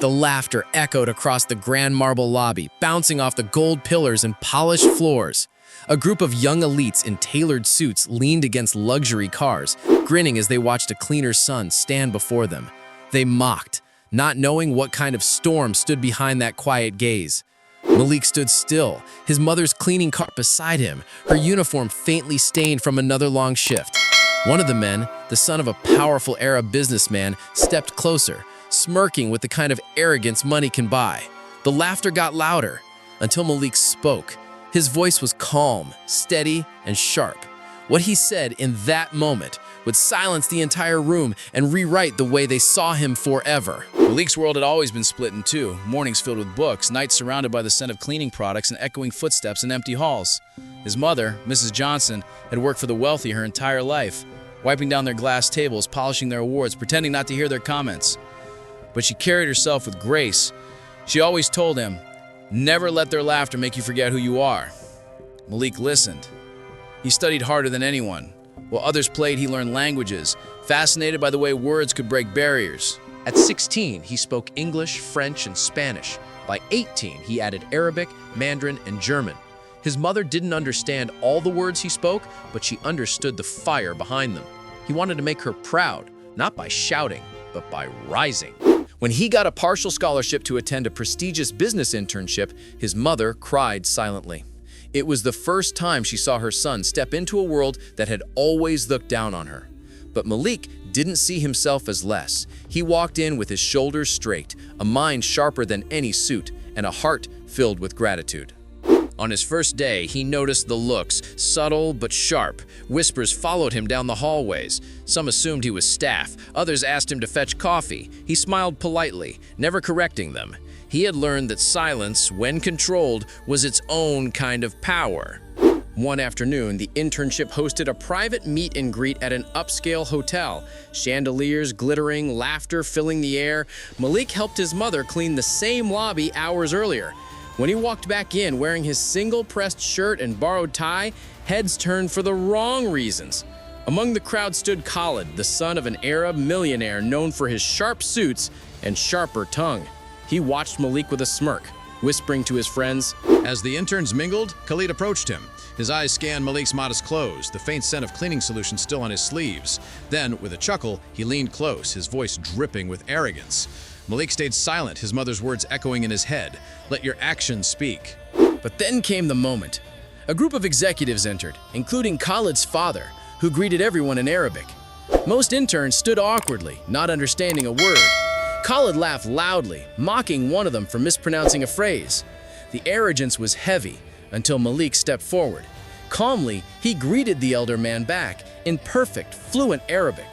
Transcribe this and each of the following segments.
The laughter echoed across the grand marble lobby, bouncing off the gold pillars and polished floors. A group of young elites in tailored suits leaned against luxury cars, grinning as they watched a cleaner's son stand before them. They mocked, not knowing what kind of storm stood behind that quiet gaze. Malik stood still, his mother's cleaning cart beside him, her uniform faintly stained from another long shift. One of the men, the son of a powerful Arab businessman, stepped closer, smirking with the kind of arrogance money can buy. The laughter got louder until Malik spoke. His voice was calm, steady, and sharp. What he said in that moment would silence the entire room and rewrite the way they saw him forever. Malik's world had always been split in two, mornings filled with books, nights surrounded by the scent of cleaning products and echoing footsteps in empty halls. His mother, Mrs. Johnson, had worked for the wealthy her entire life, wiping down their glass tables, polishing their awards, pretending not to hear their comments. But she carried herself with grace. She always told him, "Never let their laughter make you forget who you are." Malik listened. He studied harder than anyone. While others played, he learned languages, fascinated by the way words could break barriers. At 16, he spoke English, French, and Spanish. By 18, he added Arabic, Mandarin, and German. His mother didn't understand all the words he spoke, but she understood the fire behind them. He wanted to make her proud, not by shouting, but by rising. When he got a partial scholarship to attend a prestigious business internship, his mother cried silently. It was the first time she saw her son step into a world that had always looked down on her. But Malik didn't see himself as less. He walked in with his shoulders straight, a mind sharper than any suit, and a heart filled with gratitude. On his first day, he noticed the looks, subtle but sharp. Whispers followed him down the hallways. Some assumed he was staff, others asked him to fetch coffee. He smiled politely, never correcting them. He had learned that silence, when controlled, was its own kind of power. One afternoon, the internship hosted a private meet and greet at an upscale hotel. Chandeliers glittering, laughter filling the air. Malik helped his mother clean the same lobby hours earlier. When he walked back in wearing his single-pressed shirt and borrowed tie, heads turned for the wrong reasons. Among the crowd stood Khalid, the son of an Arab millionaire known for his sharp suits and sharper tongue. He watched Malik with a smirk, whispering to his friends. As the interns mingled, Khalid approached him. His eyes scanned Malik's modest clothes, the faint scent of cleaning solution still on his sleeves. Then, with a chuckle, he leaned close, his voice dripping with arrogance. Malik stayed silent, his mother's words echoing in his head. "Let your actions speak." But then came the moment. A group of executives entered, including Khalid's father, who greeted everyone in Arabic. Most interns stood awkwardly, not understanding a word. Khalid laughed loudly, mocking one of them for mispronouncing a phrase. The arrogance was heavy until Malik stepped forward. Calmly, he greeted the elder man back in perfect, fluent Arabic.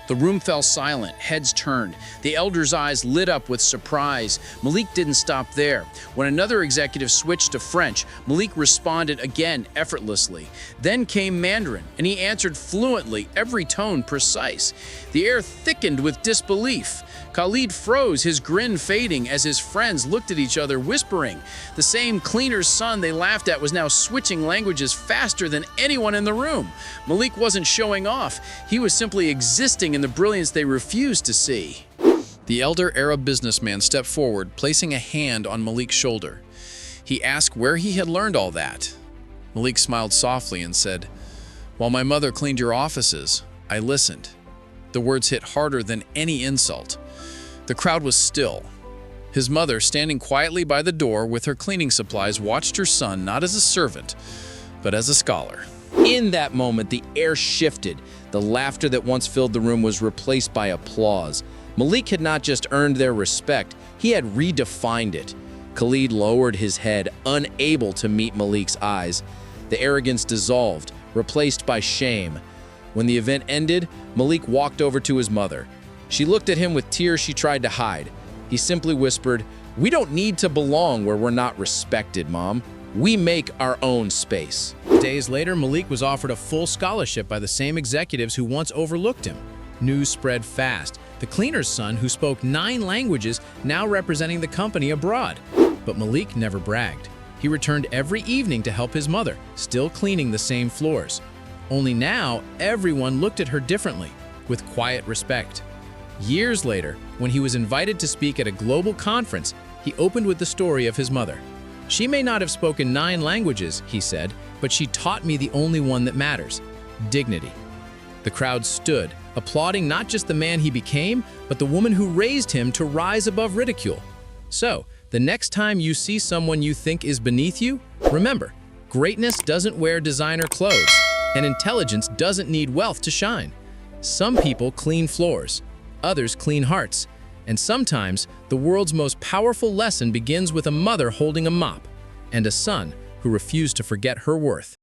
The room fell silent, heads turned. The elder's eyes lit up with surprise. Malik didn't stop there. When another executive switched to French, Malik responded again effortlessly. Then came Mandarin, and he answered fluently, every tone precise. The air thickened with disbelief. Khalid froze, his grin fading as his friends looked at each other, whispering. The same cleaner's son they laughed at was now switching languages faster than anyone in the room. Malik wasn't showing off. He was simply existing in the brilliance they refused to see. The elder Arab businessman stepped forward, placing a hand on Malik's shoulder. He asked where he had learned all that. Malik smiled softly and said, "While my mother cleaned your offices, I listened." The words hit harder than any insult. The crowd was still. His mother, standing quietly by the door with her cleaning supplies, watched her son not as a servant, but as a scholar. In that moment, the air shifted. The laughter that once filled the room was replaced by applause. Malik had not just earned their respect, he had redefined it. Khalid lowered his head, unable to meet Malik's eyes. The arrogance dissolved, replaced by shame. When the event ended, Malik walked over to his mother. She looked at him with tears she tried to hide. He simply whispered, "We don't need to belong where we're not respected, Mom. We make our own space." Days later, Malik was offered a full scholarship by the same executives who once overlooked him. News spread fast. The cleaner's son, who spoke 9 languages, now representing the company abroad. But Malik never bragged. He returned every evening to help his mother, still cleaning the same floors. Only now, everyone looked at her differently, with quiet respect. Years later, when he was invited to speak at a global conference, he opened with the story of his mother. "She may not have spoken 9 languages," he said, "but she taught me the only one that matters: dignity." The crowd stood, applauding not just the man he became, but the woman who raised him to rise above ridicule. So, the next time you see someone you think is beneath you, remember, greatness doesn't wear designer clothes, and intelligence doesn't need wealth to shine. Some people clean floors, others clean hearts, and sometimes the world's most powerful lesson begins with a mother holding a mop and a son who refused to forget her worth.